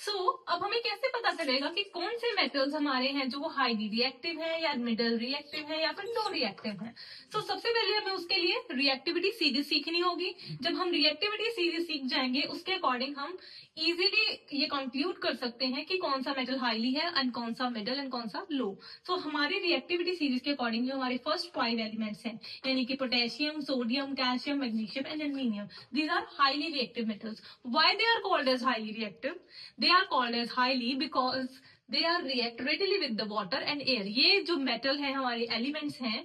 अब हमें कैसे पता चलेगा कि कौन से मेटल्स हमारे हैं जो वो हाईली रिएक्टिव है या मिडल रिएक्टिव है या फिर लो रिएक्टिव है। सबसे पहले हमें उसके लिए रिएक्टिविटी सीरीज सीखनी होगी। जब हम रिएक्टिविटी सीरीज सीख जाएंगे उसके अकॉर्डिंग हम इजीली ये कंक्लूड कर सकते हैं कि कौन सा मेटल हाईली है एंड कौन सा मिडल एंड कौन सा लो। हमारी रिएक्टिविटी सीरीज के अकॉर्डिंग जो हमारे फर्स्ट 5 एलिमेंट्स हैं यानी कि potassium, sodium, calcium, magnesium and aluminium, these are highly reactive metals. Why they are called as highly reactive? They are called as highly because they are react readily with the water and air। ये जो metal है हमारे elements हैं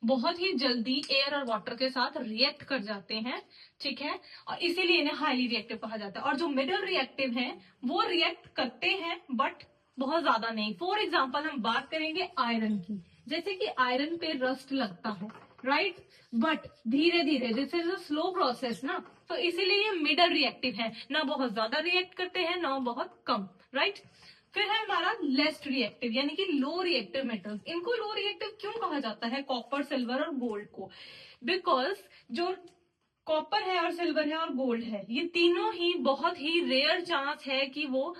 बहुत ही जल्दी air और water के साथ रिएक्ट कर जाते हैं, ठीक है, और इसीलिए इन्हें हाईली रिएक्टिव कहा जाता है। और जो मिडल रिएक्टिव हैं वो रिएक्ट करते हैं बट बहुत ज्यादा नहीं। फॉर एग्जाम्पल हम बात करेंगे आयरन की, जैसे कि आयरन पे रस्ट लगता है, राइट, बट धीरे धीरे, this is a slow process ना, तो इसीलिए ये मिडल रिएक्टिव है, ना बहुत ज्यादा रिएक्ट करते हैं ना बहुत कम, राइट। फिर है हमारा लेस रिएक्टिव यानी कि लो रिएक्टिव मेटल्स। इनको लो रिएक्टिव क्यों कहा जाता है, कॉपर, सिल्वर और गोल्ड को? बिकॉज जो कॉपर है और सिल्वर है और गोल्ड है ये तीनों ही बहुत ही रेयर चांस है कि वो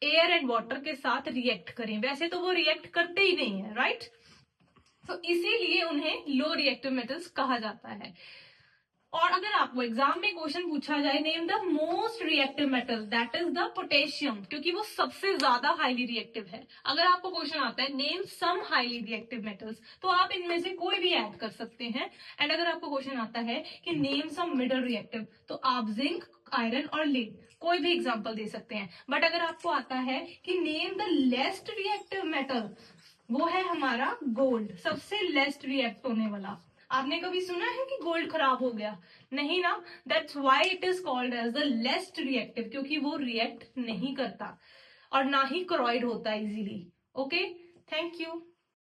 एयर एंड वाटर के साथ रिएक्ट करें। वैसे तो वो रिएक्ट करते ही नहीं है, राइट। इसीलिए उन्हें लो रिएक्टिव मेटल्स कहा जाता है। और अगर आपको एग्जाम में क्वेश्चन पूछा जाए name the most reactive metal, that is the potassium, क्योंकि वो सबसे ज्यादा हाईली रिएक्टिव है। अगर आपको क्वेश्चन आता है name some highly reactive metals, तो आप इनमें से कोई भी ऐड कर सकते हैं। एंड अगर आपको क्वेश्चन आता है कि नेम सम मिडल रिएक्टिव, तो आप जिंक, आयरन और लीड कोई भी एग्जाम्पल दे सकते हैं। बट अगर आपको आता है कि name the least reactive metal, वो है हमारा गोल्ड, सबसे लेस्ट रिएक्ट होने वाला। आपने कभी सुना है कि गोल्ड खराब हो गया? नहीं ना, that's why it is called as the least reactive, क्योंकि वो रिएक्ट नहीं करता और ना ही क्रोइड होता इजीली। Okay, thank you.